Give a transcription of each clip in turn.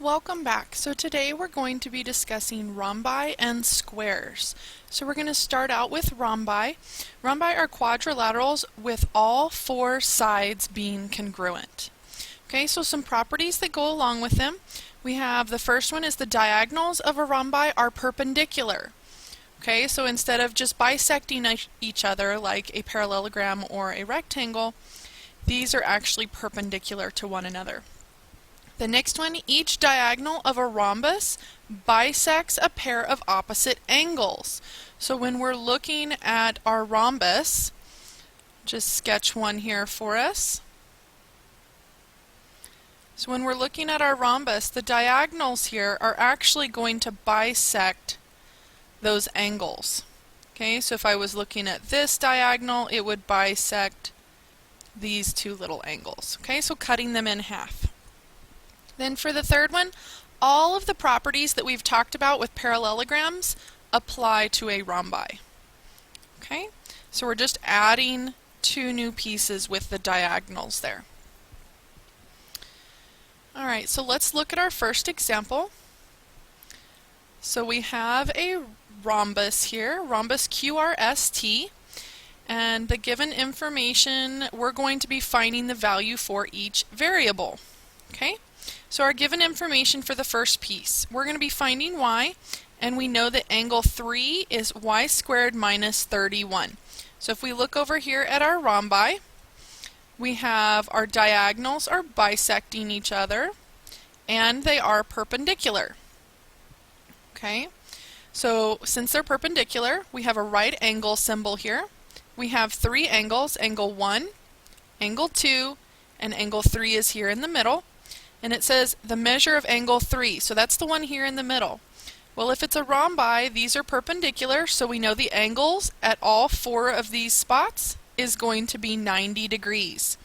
Welcome back. So today we're going to be discussing rhombi and squares. So we're going to start out with rhombi. Rhombi are quadrilaterals with all four sides being congruent. Okay, so some properties that go along with them. We have the first one is the diagonals of a rhombi are perpendicular. Okay, so instead of just bisecting each other like a parallelogram or a rectangle, these are actually perpendicular to one another. The next one, each diagonal of a rhombus bisects a pair of opposite angles. So when we're looking at our rhombus, just sketch one here for us. So when we're looking at our rhombus, the diagonals here are actually going to bisect those angles. Okay, so if I was looking at this diagonal, it would bisect these two little angles. Okay, so cutting them in half. Then for the third one, all of the properties that we've talked about with parallelograms apply to a rhombi. Okay, so we're just adding two new pieces with the diagonals there. Alright, so let's look at our first example. So we have a rhombus here, rhombus QRST, and the given information, we're going to be finding the value for each variable. Okay? So our given information for the first piece, we're going to be finding y, and we know that angle 3 is y squared minus 31. So if we look over here at our rhombi, we have our diagonals are bisecting each other, and they are perpendicular. Okay, so since they're perpendicular, we have a right angle symbol here. We have three angles, angle 1, angle 2, and angle 3 is here in the middle. And it says the measure of angle 3, so that's the one here in the middle. Well, if it's a rhombi, these are perpendicular, so we know the angles at all four of these spots is going to be 90 degrees.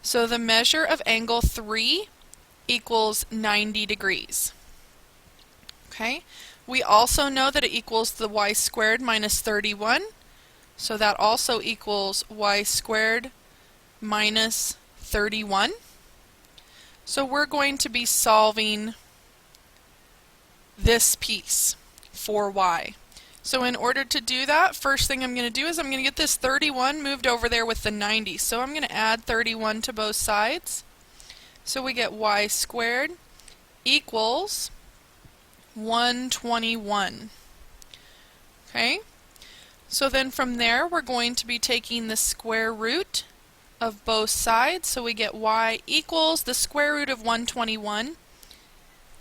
So the measure of angle 3 equals 90 degrees. Okay, we also know that it equals the y squared minus 31, so that also equals y squared minus 31. So we're going to be solving this piece for y. So in order to do that, first thing I'm going to do is I'm going to get this 31 moved over there with the 90. So I'm going to add 31 to both sides. So we get y squared equals 121. Okay? So then from there, we're going to be taking the square root of both sides, so we get y equals the square root of 121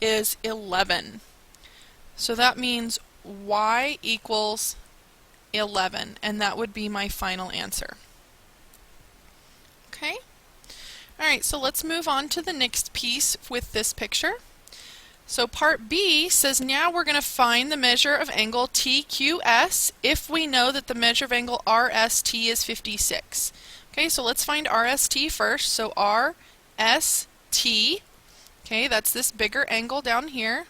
is 11. So that means y equals 11, and that would be my final answer. Okay? Alright, so let's move on to the next piece with this picture. So part B says now we're going to find the measure of angle TQS if we know that the measure of angle RST is 56. Okay, so let's find RST first. So RST, okay, that's this bigger angle down here.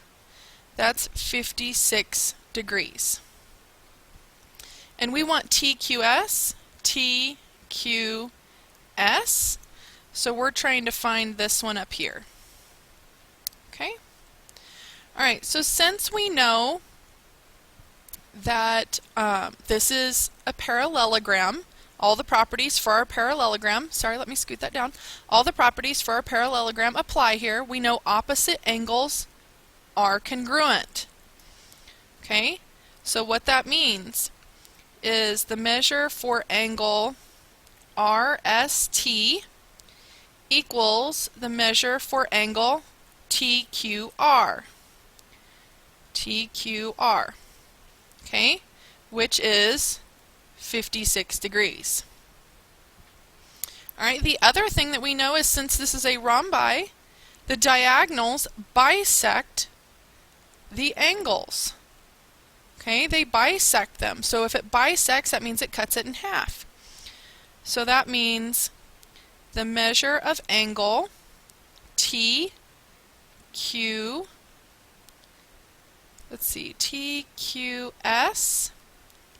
That's 56 degrees. And we want TQS, TQS, so we're trying to find this one up here. Okay? Alright, so since we know that this is a parallelogram, all the properties for our parallelogram, sorry, let me scoot that down. All the properties for our parallelogram apply here. We know opposite angles are congruent. Okay, so what that means is the measure for angle RST equals the measure for angle TQR. TQR. Okay, which is 56 degrees. Alright, the other thing that we know is since this is a rhombi, the diagonals bisect the angles. Okay, they bisect them. So if it bisects, that means it cuts it in half. So that means the measure of angle TQS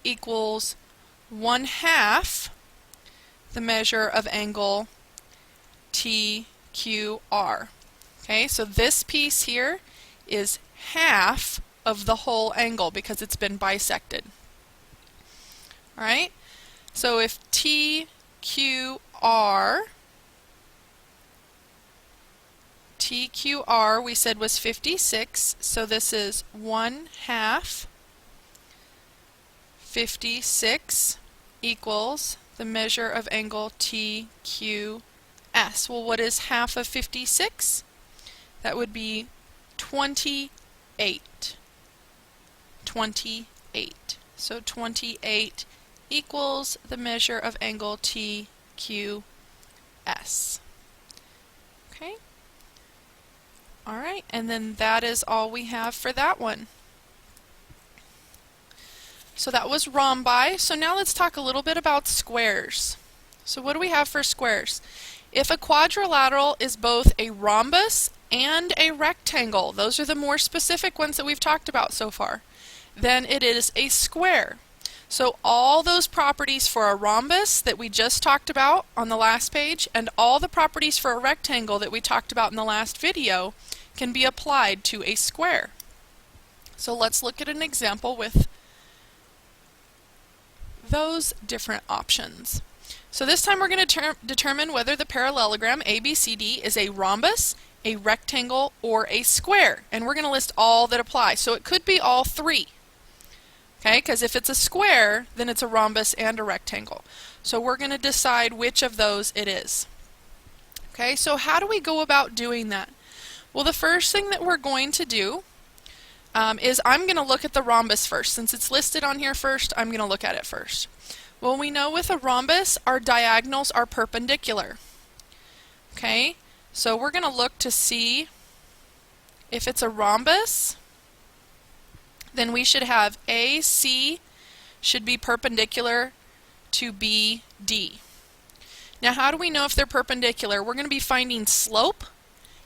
equals 1/2 the measure of angle TQR. Okay, so this piece here is half of the whole angle because it's been bisected. Alright, so if TQR we said was 56, so this is 1/2 56 equals the measure of angle TQS. Well, what is half of 56? That would be 28. 28. So 28 equals the measure of angle TQS. Okay? Alright, and then that is all we have for that one. So that was rhombi. So now let's talk a little bit about squares. So what do we have for squares? If a quadrilateral is both a rhombus and a rectangle, those are the more specific ones that we've talked about so far, then it is a square. So all those properties for a rhombus that we just talked about on the last page and all the properties for a rectangle that we talked about in the last video can be applied to a square. So let's look at an example with those different options. So this time we're going to determine whether the parallelogram ABCD is a rhombus, a rectangle, or a square. And we're going to list all that apply. So it could be all three. Okay, because if it's a square, then it's a rhombus and a rectangle. So we're going to decide which of those it is. Okay, so how do we go about doing that? Well, the first thing that we're going to do is I'm going to look at the rhombus first. Since it's listed on here first, I'm going to look at it first. Well, we know with a rhombus, our diagonals are perpendicular. Okay, so we're going to look to see if it's a rhombus, then we should have AC should be perpendicular to BD. Now, how do we know if they're perpendicular? We're going to be finding slope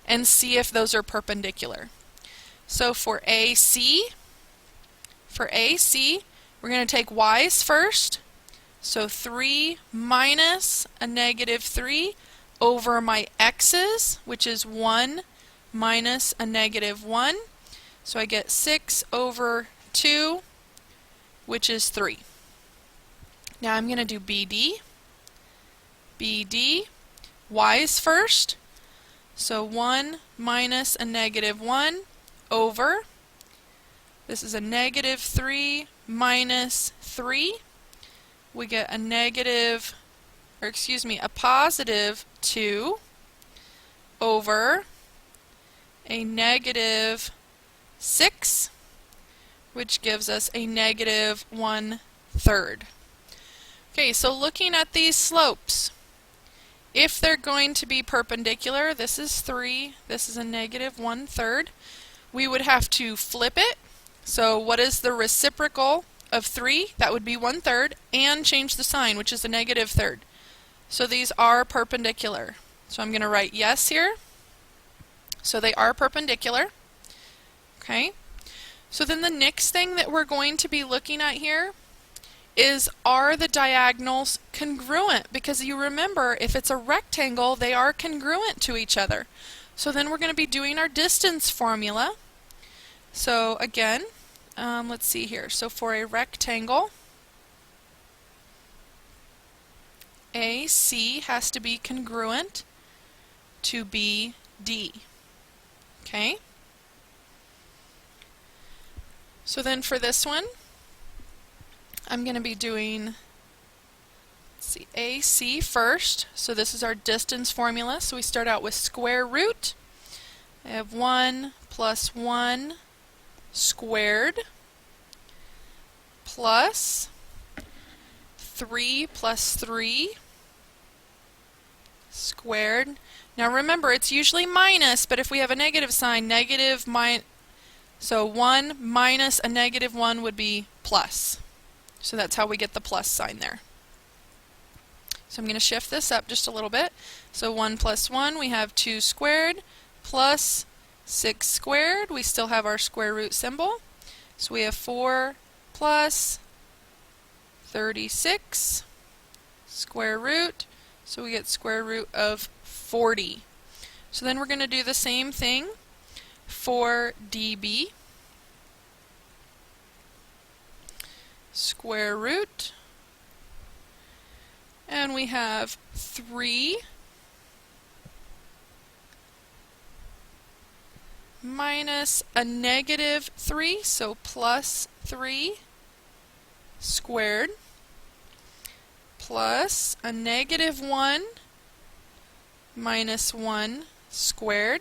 and see if those are perpendicular. So for AC, we're going to take y's first. So 3 minus a negative 3 over my x's, which is 1 minus a negative 1. So I get 6 over 2, which is 3. Now I'm going to do BD. Y's first. So 1 minus a negative 1 over. This is a negative 3 minus 3. We get a positive 2 over a negative 6, which gives us a negative 1/3. Okay, so looking at these slopes, if they're going to be perpendicular, this is 3, this is a negative 1/3, we would have to flip it. So what is the reciprocal of 3? That would be 1/3, and change the sign, which is a negative 1/3. So these are perpendicular. So I'm going to write yes here. So they are perpendicular. Okay. So then the next thing that we're going to be looking at here is, are the diagonals congruent? Because you remember, if it's a rectangle, they are congruent to each other. So then we're going to be doing our distance formula. So again, let's see here. So for a rectangle, AC has to be congruent to BD. Okay? So then for this one, I'm going to be doing, let's see, AC first. So this is our distance formula. So we start out with square root. I have 1 plus 1 squared plus 3 plus 3 squared. Now remember, it's usually minus, but if we have a negative sign, so 1 minus a negative 1 would be plus. So that's how we get the plus sign there. So I'm going to shift this up just a little bit. So 1 plus 1, we have 2 squared plus 6 squared. We still have our square root symbol. So we have 4 plus 36 square root. So we get square root of 40. So then we're going to do the same thing for DB. Square root. And we have 3 minus a negative 3, so plus 3 squared, plus a negative 1 minus 1 squared.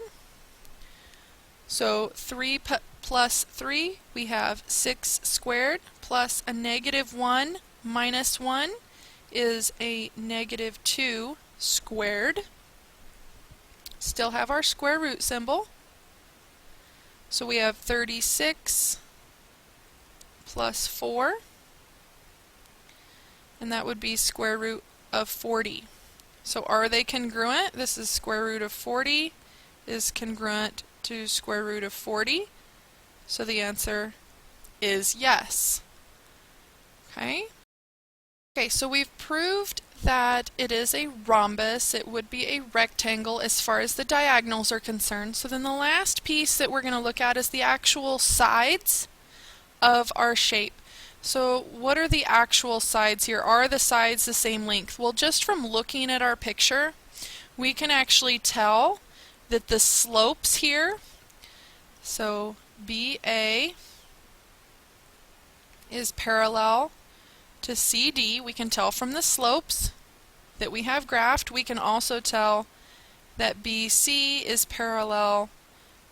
So 3 plus 3, we have 6 squared, plus a negative 1 minus 1 is a negative 2 squared. Still have our square root symbol. So we have 36 plus 4, and that would be square root of 40. So are they congruent? This is square root of 40 is congruent to square root of 40. So the answer is yes. Okay, so we've proved that it is a rhombus. It would be a rectangle as far as the diagonals are concerned. So then the last piece that we're going to look at is the actual sides of our shape. So what are the actual sides here? Are the sides the same length? Well, just from looking at our picture, we can actually tell that the slopes here, so BA is parallel to CD. We can tell from the slopes that we have graphed. We can also tell that BC is parallel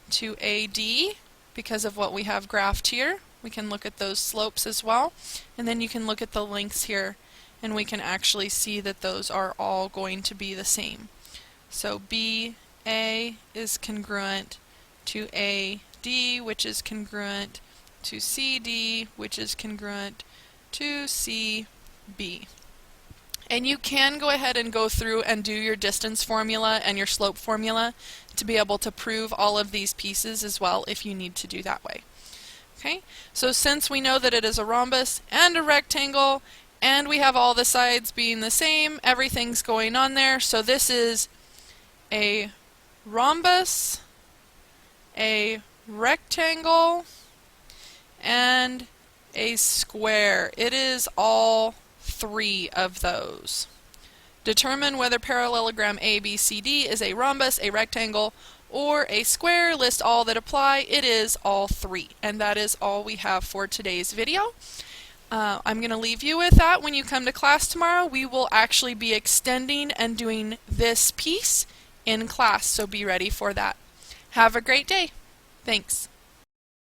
to AD because of what we have graphed here. We can look at those slopes as well, and then you can look at the lengths here and we can actually see that those are all going to be the same. So BA is congruent to AD, which is congruent to CD, which is congruent to CB. And you can go ahead and go through and do your distance formula and your slope formula to be able to prove all of these pieces as well if you need to do that way. Okay, so since we know that it is a rhombus and a rectangle and we have all the sides being the same, everything's going on there. So this is a rhombus, a rectangle, and a square. It is all 3 of those. Determine whether parallelogram ABCD is a rhombus, a rectangle, or a square. List all that apply. It is all 3. And that is all we have for today's video. I'm going to leave you with that. When you come to class tomorrow, we will actually be extending and doing this piece in class, so be ready for that. Have a great day. Thanks.